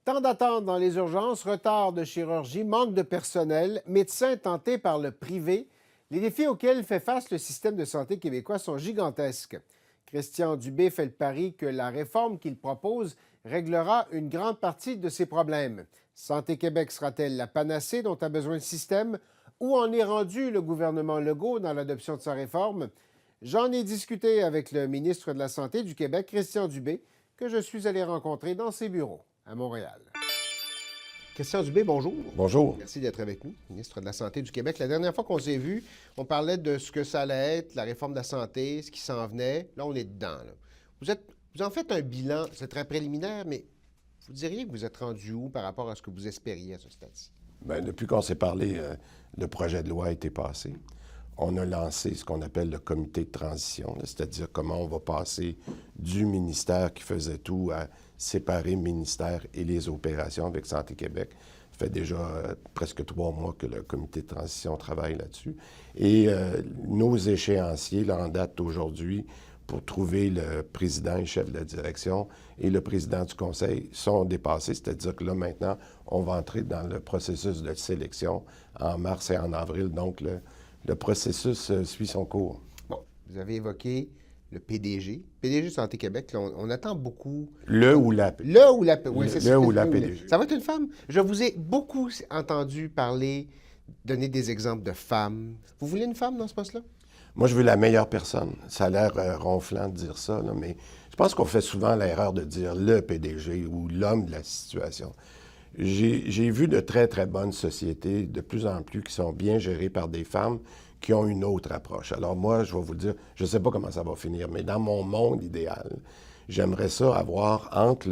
Temps d'attente dans les urgences, retard de chirurgie, manque de personnel, médecins tentés par le privé. Les défis auxquels fait face le système de santé québécois sont gigantesques. Christian Dubé fait le pari que la réforme qu'il propose réglera une grande partie de ces problèmes. Santé Québec sera-t-elle la panacée dont a besoin le système? Où en est rendu le gouvernement Legault dans l'adoption de sa réforme? J'en ai discuté avec le ministre de la Santé du Québec, Christian Dubé, que je suis allé rencontrer dans ses bureaux à Montréal. Christian Dubé, bonjour. Bonjour. Merci d'être avec nous, ministre de la Santé du Québec. La dernière fois qu'on s'est vu, on parlait de ce que ça allait être, la réforme de la santé, ce qui s'en venait. Là, on est dedans. Vous en faites un bilan, c'est très préliminaire, mais vous diriez que vous êtes rendu où par rapport à ce que vous espériez à ce stade-ci? Bien, depuis qu'on s'est parlé, le projet de loi a été passé. On a lancé ce qu'on appelle le comité de transition, c'est-à-dire comment on va passer du ministère qui faisait tout à séparer le ministère et les opérations avec Santé Québec. Ça fait déjà presque 3 mois que le comité de transition travaille là-dessus. Et nos échéanciers, là, en date d'aujourd'hui, pour trouver le président et chef de la direction et le président du conseil sont dépassés. C'est-à-dire que là, maintenant, on va entrer dans le processus de sélection en mars et en avril. Donc, le processus suit son cours. Bon, vous avez évoqué le PDG Santé Québec. Là, on attend beaucoup. Le ou la Oui, c'est le ça. ou la PDG. Ça va être une femme. Je vous ai beaucoup entendu parler, donner des exemples de femmes. Vous voulez une femme dans ce poste-là? Moi, je veux la meilleure personne. Ça a l'air ronflant de dire ça, là, mais je pense qu'on fait souvent l'erreur de dire le PDG ou l'homme de la situation. J'ai vu de très, très bonnes sociétés, de plus en plus, qui sont bien gérées par des femmes qui ont une autre approche. Alors moi, je vais vous dire, je ne sais pas comment ça va finir, mais dans mon monde idéal, j'aimerais ça avoir entre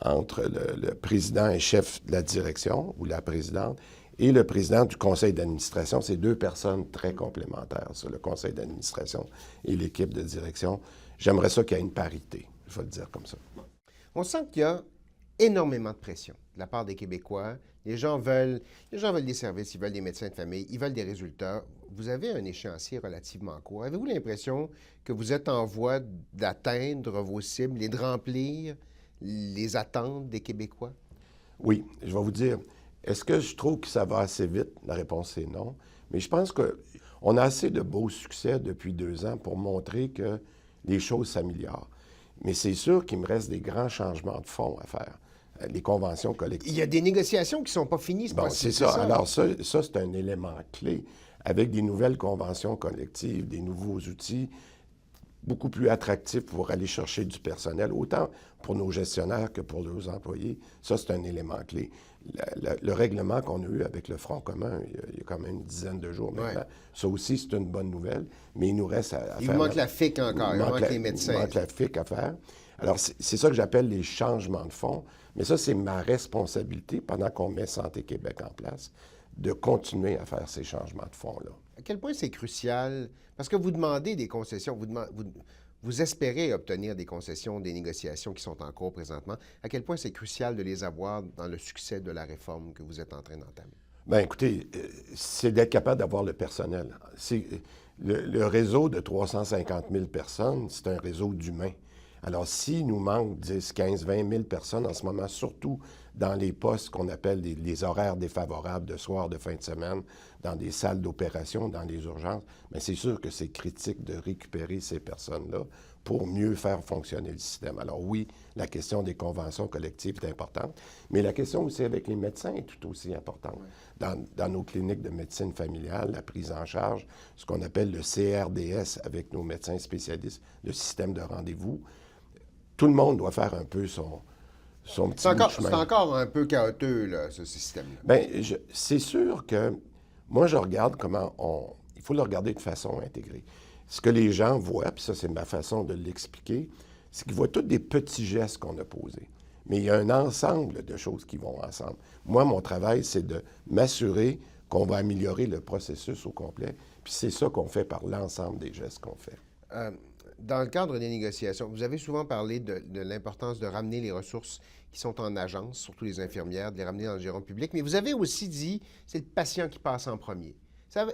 le président et chef de la direction, ou la présidente, et le président du conseil d'administration. C'est 2 personnes très complémentaires, ça, le conseil d'administration et l'équipe de direction. J'aimerais ça qu'il y ait une parité, je vais le dire comme ça. On sent qu'il y a énormément de pression de la part des Québécois. Les gens veulent des services, ils veulent des médecins de famille, ils veulent des résultats. Vous avez un échéancier relativement court. Avez-vous l'impression que vous êtes en voie d'atteindre vos cibles et de remplir les attentes des Québécois? Oui, je vais vous dire, est-ce que je trouve que ça va assez vite? La réponse est non. Mais je pense qu'on a assez de beaux succès depuis 2 ans pour montrer que les choses s'améliorent. Mais c'est sûr qu'il me reste des grands changements de fond à faire. Les conventions collectives. Il y a des négociations qui ne sont pas finies, Bon, c'est ça. Alors ça, c'est un élément clé. Avec des nouvelles conventions collectives, des nouveaux outils beaucoup plus attractifs pour aller chercher du personnel, autant pour nos gestionnaires que pour leurs employés. Ça, c'est un élément clé. Le règlement qu'on a eu avec le Front commun, il y a quand même une dizaine de jours maintenant, ça aussi, c'est une bonne nouvelle, mais il nous reste à faire... Il manque la FIC encore, il manque les médecins. Il manque la FIC à faire. Alors, c'est ça que j'appelle les changements de fond. Mais ça, c'est ma responsabilité, pendant qu'on met Santé Québec en place, de continuer à faire ces changements de fond-là. À quel point c'est crucial? Parce que vous demandez des concessions, vous espérez obtenir des concessions, des négociations qui sont en cours présentement. À quel point c'est crucial de les avoir dans le succès de la réforme que vous êtes en train d'entamer? Bien, écoutez, c'est d'être capable d'avoir le personnel. Le réseau de 350 000 personnes, c'est un réseau d'humains. Alors, s'il nous manque 10, 15, 20 000 personnes en ce moment, surtout dans les postes qu'on appelle les horaires défavorables de soir, de fin de semaine, dans des salles d'opération, dans les urgences, bien, c'est sûr que c'est critique de récupérer ces personnes-là pour mieux faire fonctionner le système. Alors oui, la question des conventions collectives est importante, mais la question aussi avec les médecins est tout aussi importante. Dans nos cliniques de médecine familiale, la prise en charge, ce qu'on appelle le CRDS avec nos médecins spécialistes, le système de rendez-vous, tout le monde doit faire un peu son petit bout de chemin. C'est encore un peu chaotique, là, ce système-là. Bien, c'est sûr que moi, je regarde comment il faut le regarder de façon intégrée. Ce que les gens voient, puis ça, c'est ma façon de l'expliquer, c'est qu'ils voient tous des petits gestes qu'on a posés. Mais il y a un ensemble de choses qui vont ensemble. Moi, mon travail, c'est de m'assurer qu'on va améliorer le processus au complet. Puis c'est ça qu'on fait par l'ensemble des gestes qu'on fait. Dans le cadre des négociations, vous avez souvent parlé de l'importance de ramener les ressources qui sont en agence, surtout les infirmières, de les ramener dans le giron public, mais vous avez aussi dit c'est le patient qui passe en premier.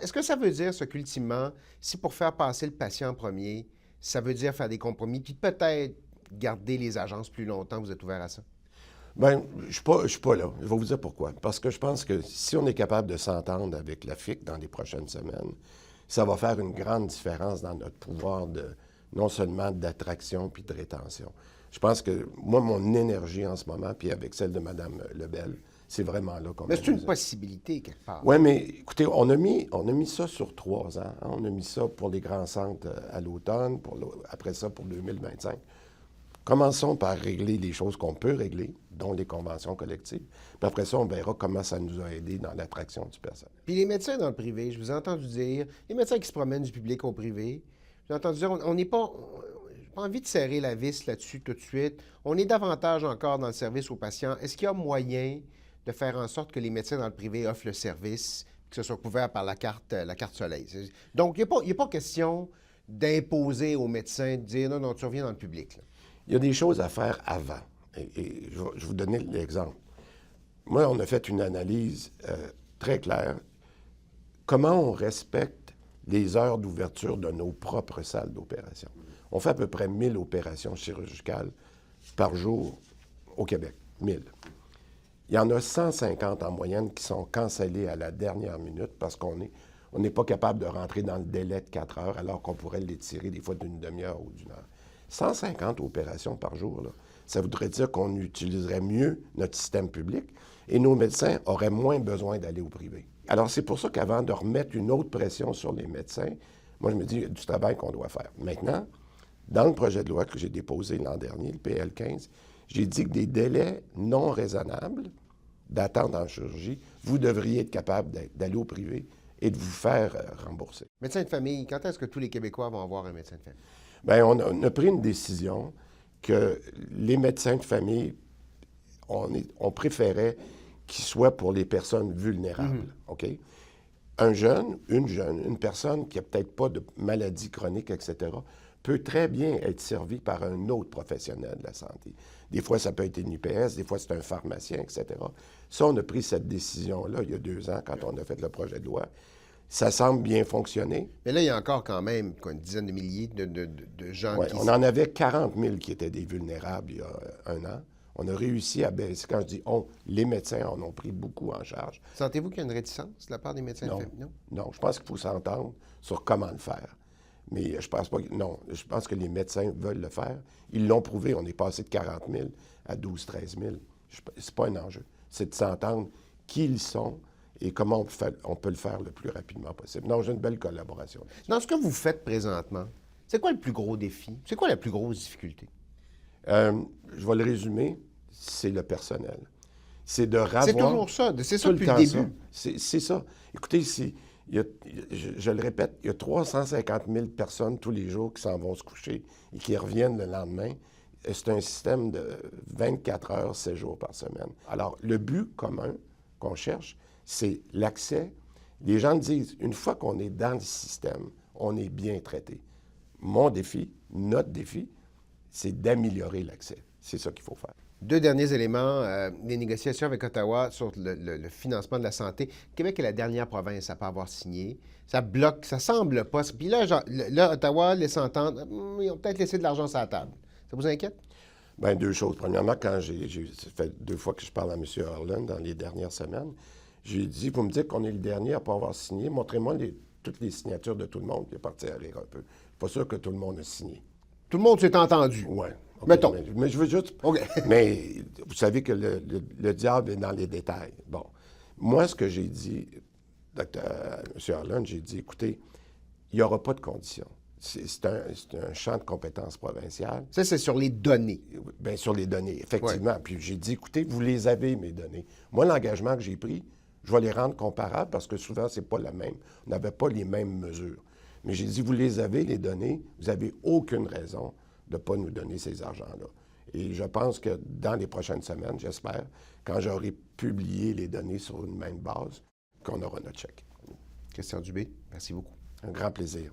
Est-ce que ça veut dire qu'ultimement, si pour faire passer le patient en premier, ça veut dire faire des compromis, puis peut-être garder les agences plus longtemps, vous êtes ouvert à ça? Bien, je ne suis pas là. Je vais vous dire pourquoi. Parce que je pense que si on est capable de s'entendre avec la FIC dans les prochaines semaines, ça va faire une grande différence dans notre pouvoir de non seulement d'attraction puis de rétention. Je pense que moi, mon énergie en ce moment, puis avec celle de Mme Lebel, c'est vraiment là qu'on Mais met c'est une les- possibilité, quelque part. Oui, mais écoutez, on a mis ça sur 3 ans. Hein. On a mis ça pour les grands centres à l'automne, après ça pour 2025. Commençons par régler les choses qu'on peut régler, dont les conventions collectives. Puis après ça, on verra comment ça nous a aidé dans l'attraction du personnel. Puis les médecins dans le privé, je vous ai entendu dire, les médecins qui se promènent du public au privé, j'ai entendu dire, on n'est pas... J'ai pas envie de serrer la vis là-dessus tout de suite. On est davantage encore dans le service aux patients. Est-ce qu'il y a moyen de faire en sorte que les médecins dans le privé offrent le service, que ce soit couvert par la carte Soleil? Donc, il n'y a pas question d'imposer aux médecins de dire non, non, tu reviens dans le public, là. Il y a des choses à faire avant. Et je vais vous donner l'exemple. Moi, on a fait une analyse très claire. Comment on respecte les heures d'ouverture de nos propres salles d'opération? On fait à peu près 1000 opérations chirurgicales par jour au Québec. 1000. Il y en a 150 en moyenne qui sont cancellées à la dernière minute parce qu'on n'est pas capable de rentrer dans le délai de 4 heures alors qu'on pourrait l'étirer des fois d'une demi-heure ou d'une heure. 150 opérations par jour, là, ça voudrait dire qu'on utiliserait mieux notre système public et nos médecins auraient moins besoin d'aller au privé. Alors, c'est pour ça qu'avant de remettre une autre pression sur les médecins, moi, je me dis, il y a du travail qu'on doit faire. Maintenant, dans le projet de loi que j'ai déposé l'an dernier, le PL 15, j'ai dit que des délais non raisonnables d'attente en chirurgie, vous devriez être capable d'aller au privé et de vous faire rembourser. Médecin de famille, quand est-ce que tous les Québécois vont avoir un médecin de famille? Bien, on a pris une décision que les médecins de famille, on préférait qu'ils soient pour les personnes vulnérables, OK? Un jeune, une personne qui n'a peut-être pas de maladie chronique, etc., peut très bien être servi par un autre professionnel de la santé. Des fois, ça peut être une UPS, des fois, c'est un pharmacien, etc. Ça, on a pris cette décision-là il y a 2 ans, quand on a fait le projet de loi. Ça semble bien fonctionner. Mais là, il y a encore quand même quoi, une dizaine de milliers de gens Ouais, qui... on en avait 40 000 qui étaient des vulnérables il y a 1 an. On a réussi à baisser. Quand je dis on, les médecins en ont pris beaucoup en charge. Sentez-vous qu'il y a une réticence de la part des médecins Non. de famille? Non. Non, je pense qu'il faut s'entendre sur comment le faire. Mais je pense pas que... Non, je pense que les médecins veulent le faire. Ils l'ont prouvé. On est passé de 40 000 à 12-13 000. C'est pas un enjeu. C'est de s'entendre qui ils sont et comment on peut le faire le plus rapidement possible. Non, j'ai une belle collaboration. Dans ce que vous faites présentement, c'est quoi le plus gros défi? C'est quoi la plus grosse difficulté? Je vais le résumer, c'est le personnel. C'est de ravoir... C'est toujours ça. C'est ça tout depuis temps le début. ça. C'est ça. Écoutez, je le répète, il y a 350 000 personnes tous les jours qui s'en vont se coucher et qui reviennent le lendemain. C'est un système de 24 heures, 7 jours par semaine. Alors, le but commun qu'on cherche, c'est l'accès. Les gens disent, une fois qu'on est dans le système, on est bien traité. Mon défi, notre défi, c'est d'améliorer l'accès. C'est ça qu'il faut faire. 2 derniers éléments, les négociations avec Ottawa sur le financement de la santé. Québec est la dernière province à ne pas avoir signé. Ça bloque, ça semble pas. Puis là, là Ottawa laisse entendre, ils ont peut-être laissé de l'argent sur la table. Ça vous inquiète? Bien, 2 choses. Premièrement, quand ça fait 2 fois que je parle à M. Harlan dans les dernières semaines, j'ai dit, vous me dites qu'on est le dernier à ne pas avoir signé, montrez-moi toutes les signatures de tout le monde. Il est parti à rire un peu. Je suis pas sûr que tout le monde a signé. Tout le monde s'est entendu. Oui. Okay, Mettons. Mais je veux juste... OK. Mais vous savez que le diable est dans les détails. Bon. Moi, ce que j'ai dit, M. Harlan, j'ai dit, écoutez, il n'y aura pas de conditions. C'est un champ de compétences provinciales. Ça, c'est sur les données. Bien, sur les données, effectivement. Ouais. Puis j'ai dit, écoutez, vous les avez, mes données. Moi, l'engagement que j'ai pris, je vais les rendre comparables parce que souvent, c'est pas la même. On n'avait pas les mêmes mesures. Mais j'ai dit, vous les avez, les données, vous n'avez aucune raison de ne pas nous donner ces argents-là. Et je pense que dans les prochaines semaines, j'espère, quand j'aurai publié les données sur une même base, qu'on aura notre chèque. Christian Dubé, merci beaucoup. Un grand plaisir.